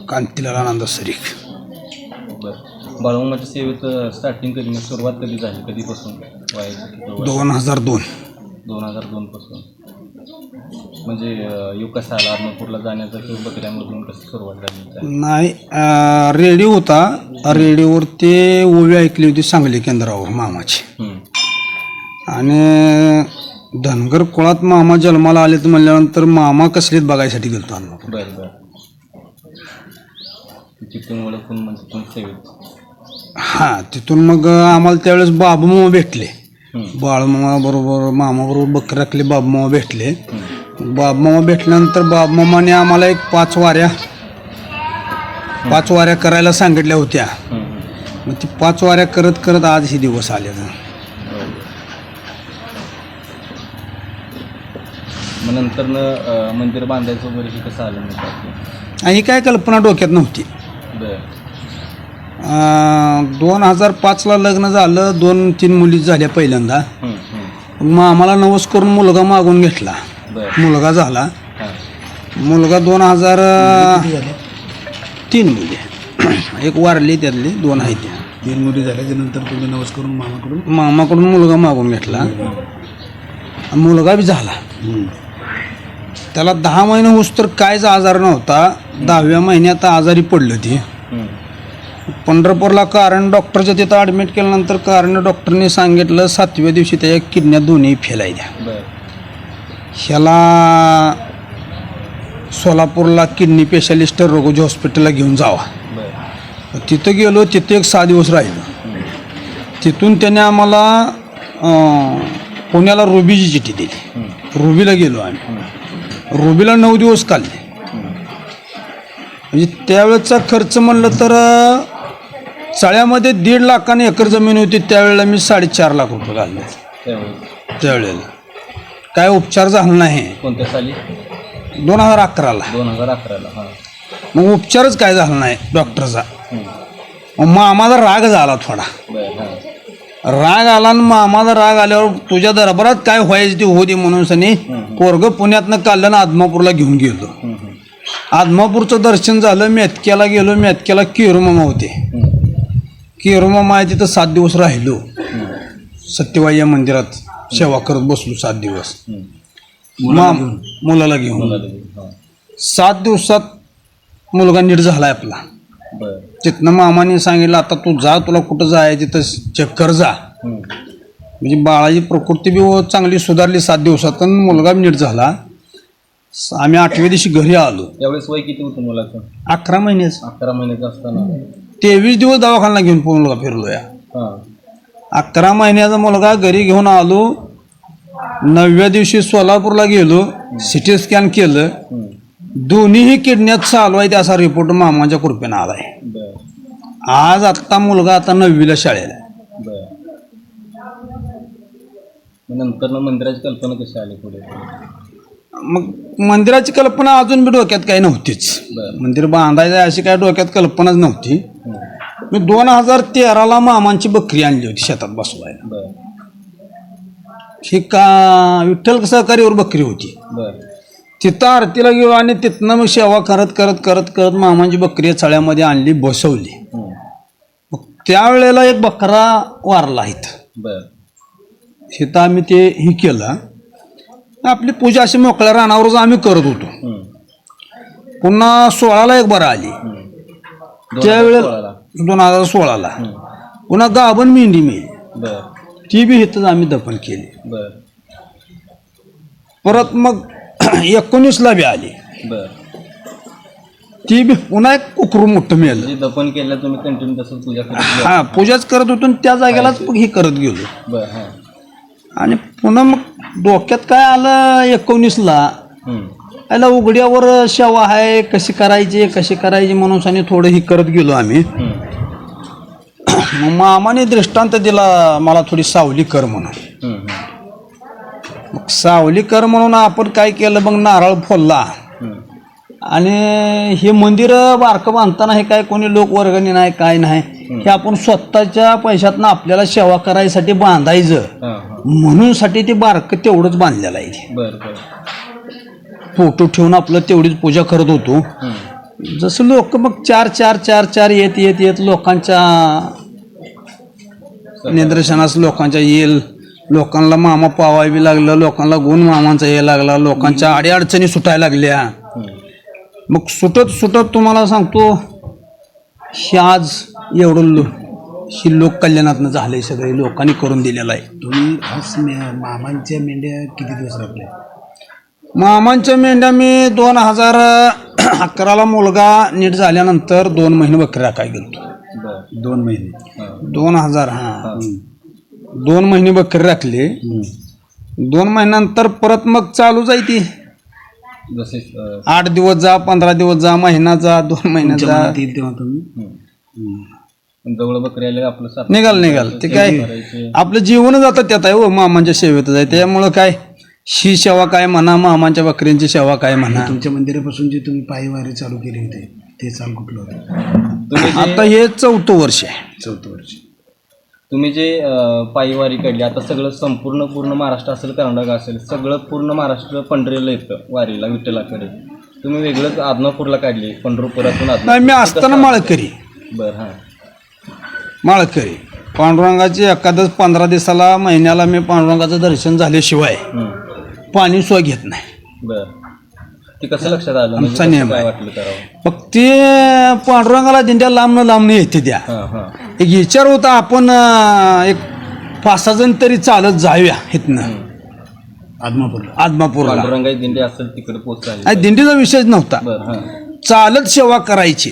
कांतीलाल आनंद सरीख. बरं. बाळूमामाच्या सेवेत स्टार्टिंग कधी सुरुवात कधी झाली, कधीपासून व्हायची? 2002. 2002 पासून. म्हणजे योग कसा आला आदमापूरला जाण्याचा किंवा बकऱ्यामधून कशी सुरुवात झाली? नाही, रेडिओ होता. रेडिओवर ते ओवी ऐकली होती सांगली केंद्रावर मामाची. आणि धनगर कुळात मामा जन्माला आले तर म्हणल्यानंतर मामा कसलीत बघायसाठी गेलो आदमापूर. बरं बरं. तिथून ओळखून म्हणजे सेवेत. हां, तिथून मग आम्हाला त्यावेळेस बाबूमामा भेटले. बाळूमामा बरोबर मामाबरोबर बकरी राखली. बाबूमामा भेटले. बाबूमामा भेटल्यानंतर बाबूमामाने आम्हाला एक 5 वाऱ्या करायला सांगितल्या होत्या. मग ती 5 वाऱ्या करत करत आज हे दिवस आले. मग नंतर मंदिर बांधायचं वगैरे हे कसं आलं म्हणजे? आणि काय कल्पना डोक्यात नव्हती. 2005ला लग्न झालं. 2-3 मुली झाल्या पहिल्यांदा. मग आम्हाला नवस करून मुलगा मागून घेतला. मुलगा झाला. मुलगा 2003 मुली. एक वारली, त्यातली 2 आहेत. 3 मुली झाल्या. त्यानंतर तुम्ही नवस करून मामाकडून मुलगा मागून घेतला. मुलगा बी झाला. त्याला 10 महिने होस तर कायच आजार नव्हता. 10व्या महिन्यात आजारी पडलं ती. पंढरपूरला कारण डॉक्टरच्या तिथं ॲडमिट केल्यानंतर कारण डॉक्टरने सांगितलं 7व्या दिवशी त्याच्या किडन्या दोन्ही फेल आहे द्या. ह्याला सोलापूरला किडनी स्पेशालिस्ट रघुजी हॉस्पिटलला घेऊन जावा. तिथं गेलो. तिथं एक 6 दिवस राहिलो. तिथून त्याने आम्हाला पुण्याला रुबीची चिठ्ठी दिली. रुबीला गेलो आम्ही. रुबीला 9 दिवस काढले. म्हणजे त्यावेळेचा खर्च म्हणलं तर चाळ्यामध्ये 1.5 लाखाने एकर जमीन होती. त्यावेळेला मी 4.5 लाख रुपये घालले. त्यावेळेला काय उपचार झाला नाही. कोणत्या साली? 2011ला. 2011ला. मग उपचारच काय झाला नाही डॉक्टरचा. मग मामाचा राग झाला थोडा. राग आला आणि मामाचा राग आल्यावर तुझ्या दरबारात काय व्हायचं ते होऊ दे म्हणून सनी पोरगं पुण्यातनं काढलं ना आदमापूरला घेऊन गेलो. आदमापूरचं दर्शन झालं. मेतक्याला गेलो. मेतक्याला केरूमामा होते. केरूमामा आहे तिथं 7 दिवस राहिलो. सत्यवाई या मंदिरात सेवा करत बसलो 7 दिवस. मुलाला घेऊन 7 दिवसात मुलगा नीट झालाय आपला. तिथनं मामाने सांगितलं आता तू जा, तुला कुठं जायचं तिथं चेक कर जा. म्हणजे बाळाची प्रकृती बी चांगली सुधारली 7 दिवसात. मुलगा नीट झाला. आम्ही 8व्या दिवशी घरी आलो. त्यावेळेस वय किती होतं मुलाचं? 11 महिन्याचं. 11 महिन्याचं असताना 23 दिवस दवाखाना घेऊन मुलगा फिरलो या. 11 महिन्याचा मुलगा घरी घेऊन आलो. 9व्या दिवशी सोलापूरला गेलो. CT स्कॅन केलं. दोन्हीही किडन्यात चालू आहे असा रिपोर्ट मामाच्या कृपेनं आलाय. आज आत्ता मुलगा आता 9वीला शाळेला. नंतर मंदिराची कल्पना कशी आली पुढे? मग मंदिराची कल्पना अजून बी डोक्यात काही नव्हतीच. मंदिर बांधायचं अशी काय डोक्यात कल्पनाच नव्हती. मी 2013ला मामांची बकरी आणली होती शेतात बसवायला. ही का विठ्ठल सहकारीवर बकरी होती. तिथं आरतीला गेलो आणि तिथनं मग सेवा करत करत करत करत मामांची बकरी चाळ्यामध्ये आणली, बसवली. मग त्यावेळेला एक बकरा वारला इथं. इथं आम्ही ते ही केलं. आपली पूजा अशी मोकळ्या रानावरच आम्ही करत होतो. पुन्हा 16ला एक बरं आली. त्यावेळेला 2016ला पुन्हा गाभण मेंढी मिळाली. ती बी इथंच आम्ही दफन केली. परत मग 19ला बी आली. ती बी पुन्हा एक कुकरू मोठं मिळालं. दफन केलं तुम्ही कंटिन्यू तसंच पूजा करत? हा, पूजाच करत होतो. त्या जागेलाच हे करत गेलो. आणि पुन्हा मग डोक्यात काय आलं 19ला याला उघड्यावर सेवा आहे कशी करायची म्हणून सांनी थोडं ही करत गेलो आम्ही. मग मामाने दृष्टांत दिला मला थोडी सावली कर म्हणून. मग सावली कर म्हणून आपण काय केलं मग नारळ फोडला. आणि हे मंदिर बारकं बांधताना हे काय कोणी लोक वर्गणी नाही काय नाही. हे आपण स्वतःच्या पैशातनं आपल्याला सेवा करायसाठी बांधायचं म्हणून साठी ते बारकं तेवढंच बांधलेलं आहे. फोटो ठेवून आपलं तेवढीच पूजा करत होतो. जसं लोक मग चार चार चार चार येत येत येत लोकांच्या निदर्शनास लोकांच्या येईल, लोकांना मामा पावाय बी लागलं, लोकांना गुण मामांचा यायला लागला, लोकांच्या अडीअडचणी सुटायला लागल्या. मग सुटत सुटत तुम्हाला सांगतो हे आज एवढं ही लोककल्याणातनं झालंय, सगळे लोकांनी करून दिलेलं आहे. तुम्ही आज मामांच्या मेंढ्या किती दिवस राखल्या? मामांच्या मेंढ्या मी 2011ला मुलगा नीट झाल्यानंतर 2 महिने बकरी राखायला गेलो. 2 महिने 2000 2 महिने बकरी राखले. 2 महिन्यानंतर परत मग चालू जाय ती जसे 8 दिवस जा, 15 दिवस जा, महिना जा, 2 महिन्यात जा, येईल तेव्हा तुम्ही जवळ बकरी आले आपलं सात निघाल ते काय आपलं जीवन जातं त्यात आहे हो, मामांच्या सेवेतच आहे. त्यामुळं काय ही सेवा काय म्हणा, मामांच्या बकऱ्यांची सेवा काय म्हणा. तुमच्या मंदिरापासून जे तुम्ही पायी वारी चालू केली होती ते चाल कुठलं होतं? आता हे 4थं वर्ष आहे. 4थं वर्ष. तुम्ही जे पायीवारी काढली, आता सगळं पूर्ण महाराष्ट्र असेल, कर्नाटक असेल, सगळं पूर्ण महाराष्ट्र पंढरीला येतं वारीला, विठ्ठलाकडे. तुम्ही वेगळंच आदमापूरला काढली, पंढरपुरातून नाही, मी असताना माळकरी बरं. हां, माळकरी पांडुरंगाची एखादच 15 दिवसाला महिन्याला मी पांडुरंगाचं दर्शन झाल्याशिवाय पाणी सुद्धा घेत नाही. बरं. ते कसं लक्षात आलं? म्हणजे आमचा कसं नियम काय आहे. वाटलं करावं? मग ते पांडुरंगाला दिंड्या लांबनं येते त्या. हां. एक विचार होता आपण एक 5-6 जण तरी चालत जाऊया इथनं आदमापूरला. पांडुरंगाची दिंडी असेल तिकडे पोहोचायला. आणि दिंडीचा विषयच नव्हता, बरं. हां, चालत सेवा करायची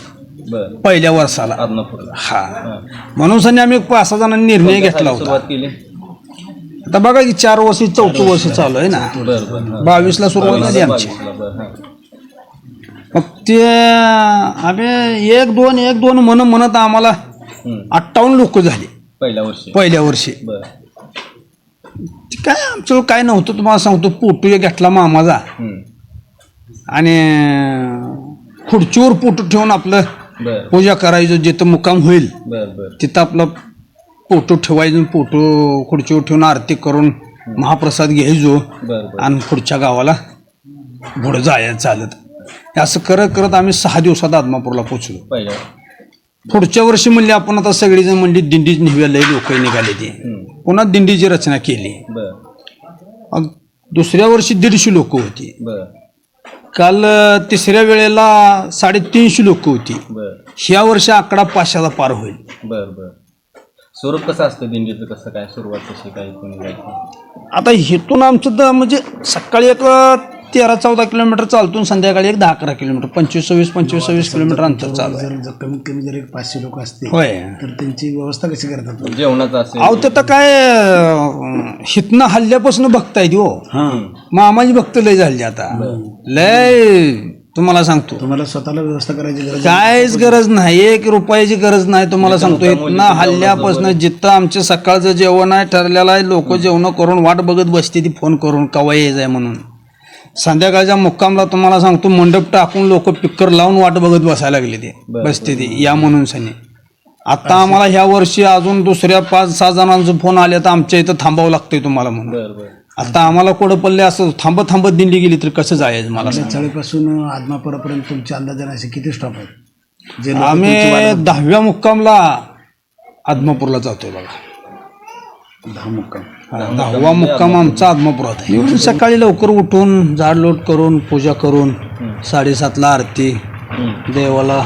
बरं. पहिल्या वर्षाला. आदमापूरला. हा म्हणून सनी आम्ही 5-6 जणांनी निर्णय घेतला होता. सुरुवात केली. आता बघा की 4 वर्ष 4थं वर्ष चालू आहे ना. बरं. 22ला सुरुवात झाली आमची. बरं. हां. मग ते आम्ही 1-2 म्हणत आम्हाला 58 लोक झाले पहिल्या वर्षी. बरं. ते काय आमचं काय नव्हतं, तुम्हाला सांगतो. फोटो एक घेतला मामाचा आणि खुर्चीवर फोटो ठेवून आपलं बरं. पूजा करायचं, जिथं मुक्काम होईल बरं. तिथं आपला फोटो ठेवायचं, फोटो खुर्चीवर ठेवून आरती करून महाप्रसाद घ्यायचो बरं. आणि पुढच्या गावाला पुढं जायचं चालत. असं करत करत आम्ही 6 दिवसात आदमापूरला पोचलो. पहिल्या पुढच्या वर्षी म्हणले आपण आता सगळीजण म्हणली दिंडीच निघाले, लोक निघाले. ते पुन्हा दिंडीची रचना केली. बरं. दुसऱ्या वर्षी 150 लोक होती. बरं. काल तिसऱ्या वेळेला 350 लोक होती. बरं. ह्या वर्षी आकडा 500ला पार होईल. बरं. स्वरूप कसं असतं दिंडीचं? कसं काय सुरुवात कशी काय कोणी जायचं? आता इथून आमचं तर म्हणजे सकाळी एक 13-14 किलोमीटर चालतून संध्याकाळी एक 10-11 किलोमीटर 25-26 किलोमीटर अंतर चालू आहे. जर कमीत कमी जर एक 500 लोक असतील होय. तर त्यांची व्यवस्था कशी करतात? जेवणाचं असेल? अहो ते तर काय हितनं हल्ल्यापासून भक्त आहे हो. मामाची भक्त लय झाली आता, लय. तुम्हाला सांगतो, तुम्हाला स्वतःला व्यवस्था करायची गरज काहीच गरज नाही, 1 रुपयाची गरज नाही. तुम्हाला सांगतो इथनं हल्ल्यापासून जिथं आमचं सकाळचं जेवण आहे ठरलेलं आहे, लोक जेवण करून वाट बघत बसते ती फोन करून कवा यायचं आहे म्हणून. संध्याकाळच्या मुक्कामला तुम्हाला सांगतो मंडप टाकून लोक पिक्कर लावून वाट बघत बसायला लागले, ते बसते ती या म्हणून सनी. आता आम्हाला ह्या वर्षी अजून दुसऱ्या 5-6 जणांचा फोन आले तर आमच्या इथं थांबावं लागतंय तुम्हाला म्हणून. आता आम्हाला कोडं पडले असं थांबत दिंडी गेली तर कसं जायचं मला सांगा. चाळीपासून आदमापुरापर्यंत तुमच्या अंदाजाने असे किती स्टॉप आहेत जे आम्ही 10व्या मुक्कामला आदमापूरला जातोय बघा. 10 मुक्काम. 10वा मुक्काम आमचा आदमापुरात आहे. सकाळी लवकर उठून झाडलोट करून पूजा करून 7:30ला आरती, देवाला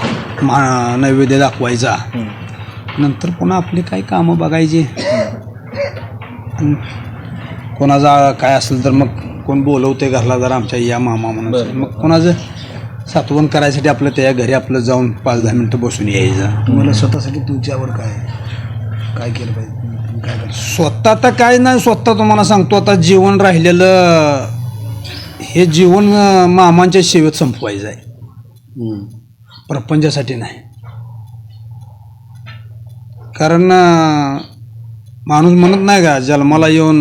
नैवेद्य दाखवायचा, नंतर पुन्हा आपली काही कामं बघायची. कोणाचा काय असेल तर मग कोण बोलवते घरला जरा आमच्या या मामा म्हणून, मग कोणाचं सातवण करायसाठी आपलं त्या घरी आपलं जाऊन 5-10 मिनटं बसून यायचं. तुम्हाला स्वतःसाठी तुमची आवड काय केलं पाहिजे? काय करायचं स्वतः तर काय नाही, स्वतः तुम्हाला सांगतो आता जीवन राहिलेलं हे जीवन मामांच्या सेवेत संपवायचं आहे, प्रपंचासाठी नाही. कारण माणूस म्हणत नाही का जन्माला येऊन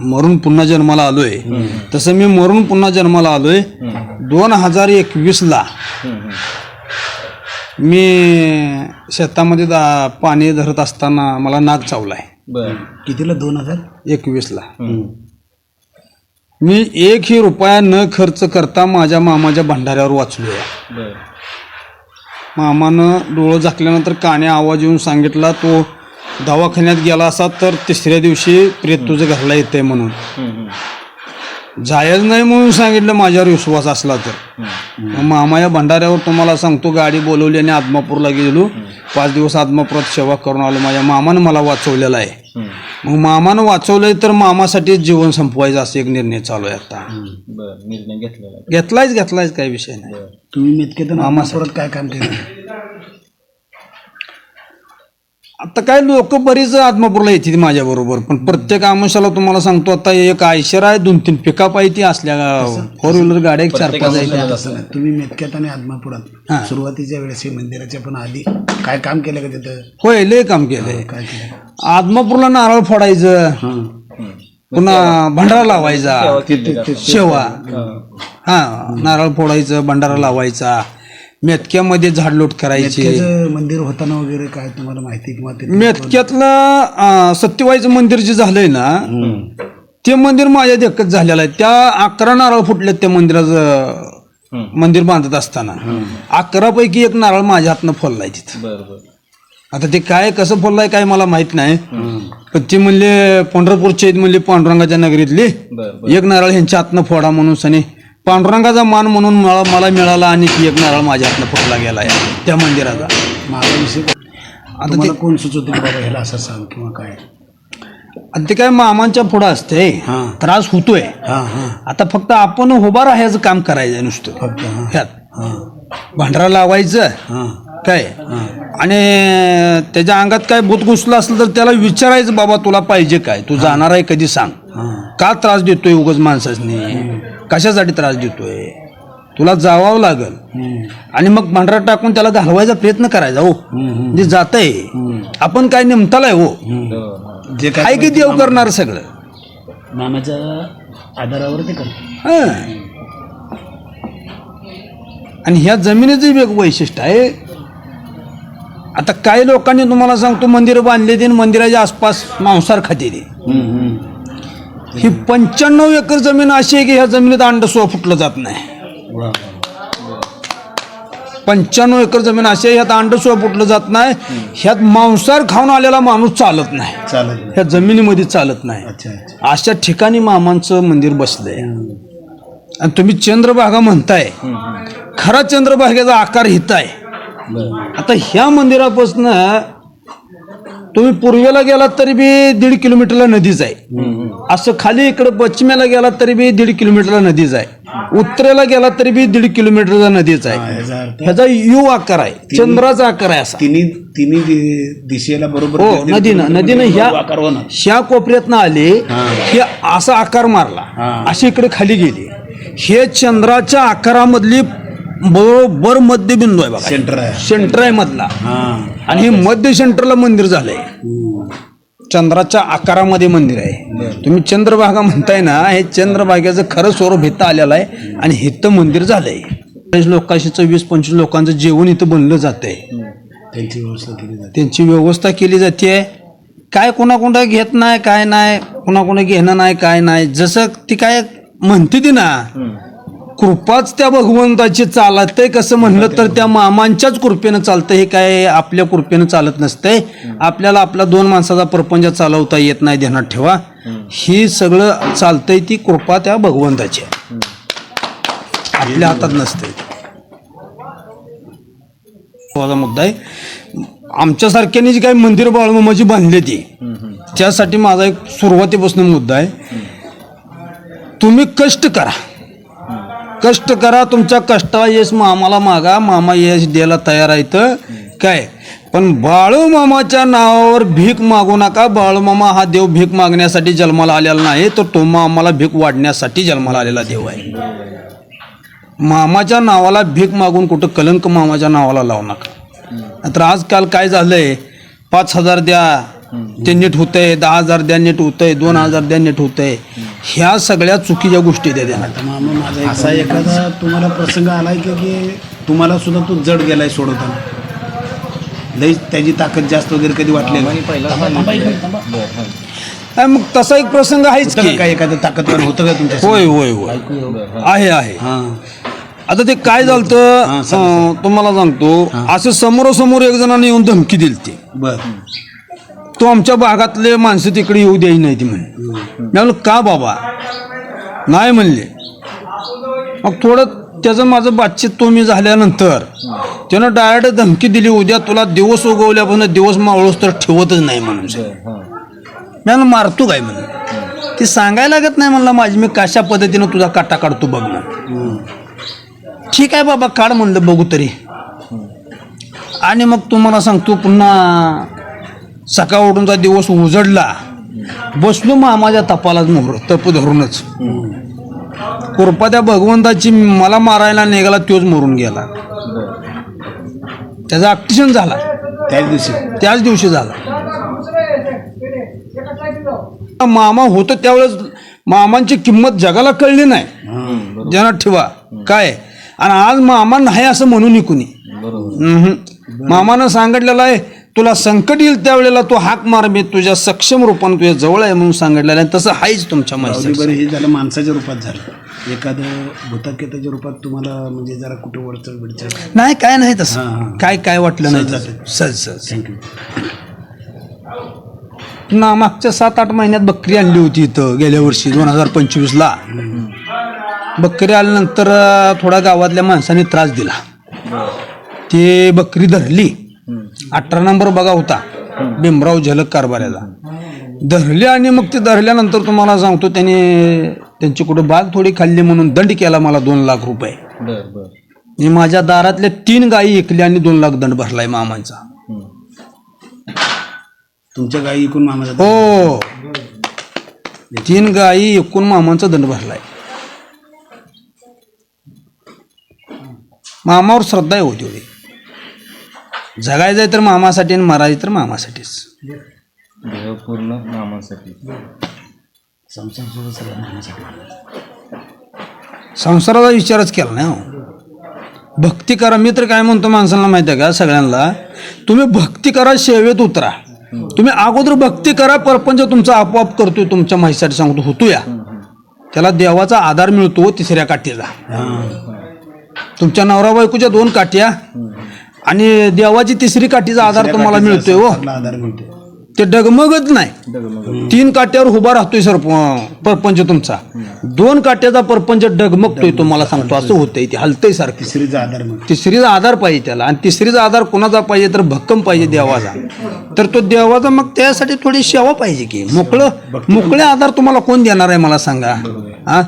मरून पुन्हा जन्माला आलोय, तसं मी मरून पुन्हा जन्माला आलोय. 2021ला मी शेतामध्ये पाणी धरत असताना मला नाग चावलाय. कितीला? 2021ला. मी एकही रुपया न खर्च करता माझ्या मामाच्या भंडाऱ्यावर वाचलो आहे. बर. मामानं डोळं झाकल्यानंतर काने आवाज येऊन सांगितला तो दवाखान्यात गेला असा तर तिसऱ्या दिवशी प्रेत तुझं घरला येतंय म्हणून. जायच नाही म्हणून सांगितलं माझ्यावर विश्वास असला तर. मग मामा या भंडाऱ्यावर तुम्हाला सांगतो गाडी बोलवली आणि आदमापूरला गेलो. 5 दिवस आदमापुरात सेवा करून आलो. माझ्या मामानं मला वाचवलेलं आहे. मग मामानं वाचवलंय तर मामासाठी जीवन संपवायचं असं एक निर्णय चालू आहे आता. बर. निर्णय घेतलेला. घेतलायच काही विषय नाही. तुम्ही मेतकेतून आमापुरात काय काम केलं? आता काय लोक बरीच आदमापूरला येते माझ्या बरोबर, पण प्रत्येक आमुषाला तुम्हाला सांगतो आता एक आयशर आहे 2-3 पिकअप आहे ती असल्या 4 व्हीलर गाड्या 4-5 आहेत. असं नाही. तुम्ही मेतक्यात आणि आदमापुरात सुरुवातीच्या वेळेस हे मंदिराच्या पण आधी काय काम केलं का तिथं? होय लय काम केलंय. काय केलं? आदमापूरला नारळ फोडायचं, पुन्हा भंडारा लावायचा, शेवा, नारळ फोडायचं, भंडारा लावायचा, मेतक्यामध्ये झाडलोट करायची. मेतक्याचं मंदिर होताना वगैरे काय तुम्हाला माहिती किंवा ते मेतक्यातलं सत्यवाईचं मंदिर जे झालंय ना ते मंदिर माझ्या देखत झालेलं आहे. त्या 11 नारळ फुटलेत त्या मंदिराचं. मंदिर बांधत असताना 11 पैकी एक नारळ माझ्या हातनं फोडलाय तिथं. बर. आता ते काय कसं फोडलाय काय मला माहित नाही, पण ते म्हणले पंढरपूरचे आहेत म्हणले, पांडुरंगाच्या नगरीतली. एक नारळ ह्यांच्या हातनं फोडा म्हणून सनी पांडुरंगाचा मान म्हणून मला मिळाला आणि ती एक नारळ माझ्या हातनं फोडला गेला त्या मंदिराचा. महाविषयी आता ते कोण सुचवतो की बाबा ह्याला असं सांग किंवा काय? आणि ते काय मामांच्या पुढं असते, त्रास होतोय. आता फक्त आपण उभा राहायचं काम करायचं नुसतं फक्त ह्यात भांडारा लावायचं काय, आणि त्याच्या अंगात काय भूत घुसलं असलं तर त्याला विचारायचं बाबा तुला पाहिजे काय, तू जाणार आहे कधी सांग, का त्रास देतोय उगाच माणसाने, कशासाठी त्रास देतोय, तुला जावावं लागल. आणि मग भांडारा टाकून त्याला घालवायचा प्रयत्न करायचा. हो म्हणजे जातंय आपण काय निमतालाय. हो जे काय की देव करणार सगळं मामाच्या आधारावर ते करतो. आणि ह्या जमिनीचं एक वैशिष्ट्य आहे. आता काही लोकांनी तुम्हाला सांगतो मंदिरं बांधले ते मंदिराच्या आसपास मांसाहार खाते ते. ही 95 एकर जमीन अशी आहे की ह्या जमिनीत अंड सुद्धा फुटलं जात नाही. 95 एकर जमीन अशी आहे ह्यात अंड सुद्धा फुटलं जात नाही. ह्यात मांसाहार खाऊन आलेला माणूस चालत नाही, ह्या जमिनीमध्ये चालत नाही. अशा ठिकाणी मामांचं मंदिर बसलंय. आणि तुम्ही चंद्रभागा म्हणताय, खरा चंद्रभागेचा आकार हित आहे. आता ह्या मंदिरापासून तुम्ही पूर्वेला गेलात तरी बी 1.5 किलोमीटरला नदीच आहे. असं खाली इकडे पश्चिमेला गेलात तरी बी 1.5 किलोमीटरला नदीच आहे. उत्तरेला गेलात तरी बी 1.5 किलोमीटरचा नदीच आहे. ह्याचा यू आकार आहे, चंद्राचा आकार आहे असा. तिन्ही दिशेला बरोबर. हो, नदीनं ह्या कोपऱ्यातनं आले हे असा आकार मारला, अशी इकडे खाली गेली. हे चंद्राच्या आकारामधली बरोबर मध्यबिंदू आहे बघा, सेंटर आहे मधला. आणि हे मध्य सेंटरला मंदिर झालंय, चंद्राच्या आकारामध्ये मंदिर आहे. तुम्ही चंद्रभागा म्हणताय ना, हे चंद्रभागेचं खरं स्वरूप इथं आलेलं आहे आणि इथं मंदिर झालंय. लोकांशी 20-25 लोकांचं जेवण इथं बनलं जातंय, त्यांची व्यवस्था केली जाते. काय कोणाकोणा घेत नाही, काय नाही, कोणाकोणा घेणं नाही, काय नाही. जसं ती काय म्हणते ती ना, कृपाच त्या भगवंताची चालतंय कसं म्हणलं तर त्या मामांच्याच कृपेनं चालतं. हे काय आपल्या कृपेनं चालत नसतंय. आपल्याला आपला 2 माणसाचा प्रपंच चालवता येत नाही, ध्यानात ठेवा. ही सगळं चालतंय ती कृपा त्या भगवंताची, आपल्या हातात नसते. मुद्दा आहे आमच्यासारख्याने जी काही मंदिर बाळूमामाची बांधली ती, त्यासाठी माझा एक सुरुवातीपासून मुद्दा आहे. तुम्ही कष्ट करा, तुमच्या कष्टाला यश मामाला मागा, मामा यश द्यायला तयार आहेत काय. पण बाळूमामाच्या नावावर भीक मागू नका. बाळूमामा हा देव भीक मागण्यासाठी जन्माला आलेला नाही, तर तो मामाला भीक वाढण्यासाठी जन्माला आलेला देव आहे. मामाच्या नावाला भीक मागून कुठं कलंक मामाच्या नावाला लावू नका. तर आजकाल काय झालंय, 5,000 द्या ते नीट होतंय, 10,000 द्या नीट होतंय, 2,000 द्या नीट होतंय. ह्या सगळ्या चुकीच्या गोष्टी द्या. असा एखादा तुम्हाला प्रसंग आलाय की तुम्हाला सुद्धा तो जड गेलाय सोडवताना, लई त्याची ताकद जास्त वगैरे कधी वाटली? काय मग तसा एक प्रसंग आहेच होतं की. का काय एखादं ताकदवान होतं का तुमच्या होय होय होय आहे आहे. हां आता ते काय झालं तुम्हाला सांगतो, असं समोरासमोर एक जणांनी येऊन धमकी दिली ती, बर तो आमच्या भागातले माणसं तिकडे येऊ द्यायची नाही ती म्हणे. मी म्हणलं का बाबा, नाही म्हणले. मग थोडं त्याचं माझं बातचीत तुम्ही झाल्यानंतर त्यानं डायरेक्ट धमकी दिली, उद्या तुला दिवस उगवल्यापासून दिवस मावळूस तर ठेवतच नाही म्हणून. मी म्हणलं मारतो काय म्हणून, ती सांगायला लागत नाही म्हणलं माझी, मी कशा पद्धतीनं तुझा काटा काढतो बघ ना. ठीक आहे बाबा काढ म्हणलं बघू तरी. आणि मग तुम्हाला सांगतो पुन्हा सकाळ उठूनचा दिवस उजडला, बसलो मामाच्या तपालाच मोहर तप धरूनच. कृपा त्या भगवंताची, मला मारायला निघाला तोच मरून गेला. त्याचा ॲक्टिशन झाला त्याच दिवशी झाला. मामा होतं त्यावेळेस मामांची किंमत जगाला कळली नाही, ध्यानात ठेवा काय. आणि आज मामा नाही असं म्हणून कुणी. मामानं सांगितलेलं आहे तुला संकट येईल त्यावेळेला तू हाक मार, मी तुझ्या सक्षम रूपाने तुझ्या जवळ आहे म्हणून सांगितलेलं आहे. तसं आहेच तुमच्या माहिती. बरं हे झालं माणसाच्या रूपात झालं, एखादं भूताकेताच्या रूपात तुम्हाला म्हणजे जरा कुठं वडचड बिडचड नाही काय नाही तसं काय वाटलं नाही. सहज सहज थँक्यू. ना मागच्या 7-8 महिन्यात बकरी आणली होती इथं गेल्या वर्षी 2025ला. बकरी आल्यानंतर थोडा गावातल्या माणसाने त्रास दिला, ते बकरी धरली. 18 नंबर बघा होता भीमराव झलक कारभाऱ्याला, धरली. आणि मग ते धरल्यानंतर तुम्हाला सांगतो त्यांची कुठं बाग थोडी खाल्ली म्हणून दंड केला मला 2 लाख रुपये. मी माझ्या दारातल्या 3 गायी ऐकल्या आणि 2 लाख दंड भरलाय मामांचा. तुमच्या गाई ऐकून मामाचा हो 3 गायी एकूण मामांचा दंड भरलाय. मामावर श्रद्धा आहे होती एवढी. जगायचं आहे तर मामासाठी आणि मरायचं तर मामासाठीच. पूर्ण मामासाठी, संसाराचा विचारच केला नाही. भक्ती करा. मी तर काय म्हणतो माणसांना माहिती आहे का, सगळ्यांना तुम्ही भक्ती करा, सेवेत उतरा. तुम्ही अगोदर भक्ती करा, परपंच तुमचा आपोआप करतोय. तुमच्या माहितीसाठी सांगतो होतो या, त्याला देवाचा आधार मिळतो 3ऱ्या काठीचा. तुमच्या नवरा बायकोच्या 2 काठ्या आणि देवाची 3री काठीचा आधार तुम्हाला मिळतोय. हो आधार मिळतो, ते डगमगत नाही. 3 काट्यावर उभा राहतोय परपंच तुमचा, 2 काट्याचा परपंच डगमगतोय. तुम्हाला सांगतो असं होतंय, ते हलतंय सारखं. 3रीचा आधार मिळतो. 3रीचा आधार पाहिजे त्याला. आणि 3रीचा आधार कोणाचा पाहिजे तर भक्कम पाहिजे, देवाचा. तर तो देवाचा मग त्यासाठी थोडी सेवा पाहिजे की. मोकळे आधार तुम्हाला कोण देणार आहे मला सांगा. हा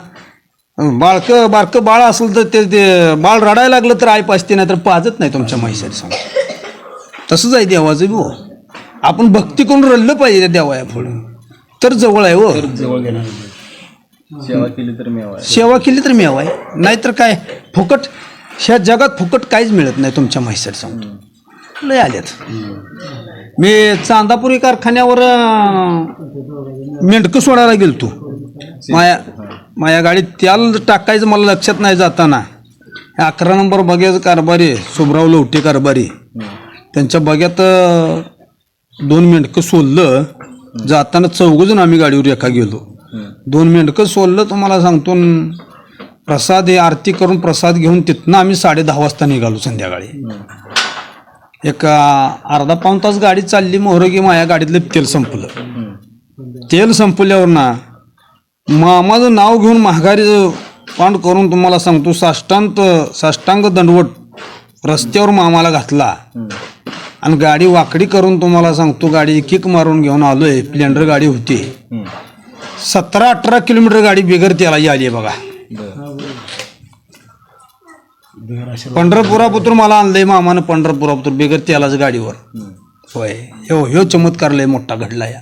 बारकं बाळ असेल तर ते बाळ रडायला लागलं तर आई पाजते, नाही तर पाजत नाही तुमच्या माहितीसाठी सांगा. तसंच आहे देवाचं बी. हो आपण भक्ती करून रडलं पाहिजे त्या देवाया पुढं तर जवळ आहे. हो जवळ घेणार, सेवा केली तर मेवा आहे. सेवा केली तर मेवा आहे, नाहीतर काय फुकट. ह्या जगात फुकट काहीच मिळत नाही तुमच्या माहितीसाठी सांगतो. लय आल्यात. मी चांदापुरी कारखान्यावर मेंढकं सोडायला गेलतो. माझ्या गाडीत तेल टाकायचं मला लक्षात नाही जाताना. 11 नंबर बग्याचं कारभारी सुभराव लवटे कारभारी, त्यांच्या बग्यात 2 मेंढकं सोडलं. जाताना 4 जण आम्ही गाडीवर एका गेलो. 2 मेंढकं सोडलं. तुम्हाला सांगतो प्रसाद हे आरती करून प्रसाद घेऊन तिथनं आम्ही 10:30 वाजता निघालो संध्याकाळी. एक अर्धा पाऊण तास गाडी चालली मोहर की माझ्या गाडीतलं तेल संपलं. तेल संपल्यावर ना मामाचं नाव घेऊन महागारी पांड करून तुम्हाला सांगतो साष्टांग दंडवट रस्त्यावर मामाला घातला. आणि गाडी वाकडी करून तुम्हाला सांगतो गाडी किक मारून घेऊन आलोय. स्प्लेंडर गाडी होती. 17-18 किलोमीटर गाडी बिगर तेलाची आली आहे बघा. पंढरपुरापुत्र मला आणलंय मामानं, पंढरपुरापुत्र बिगर तेलाच गाडीवर. होय ह्यो चमत्कार लय मोठा घडला या.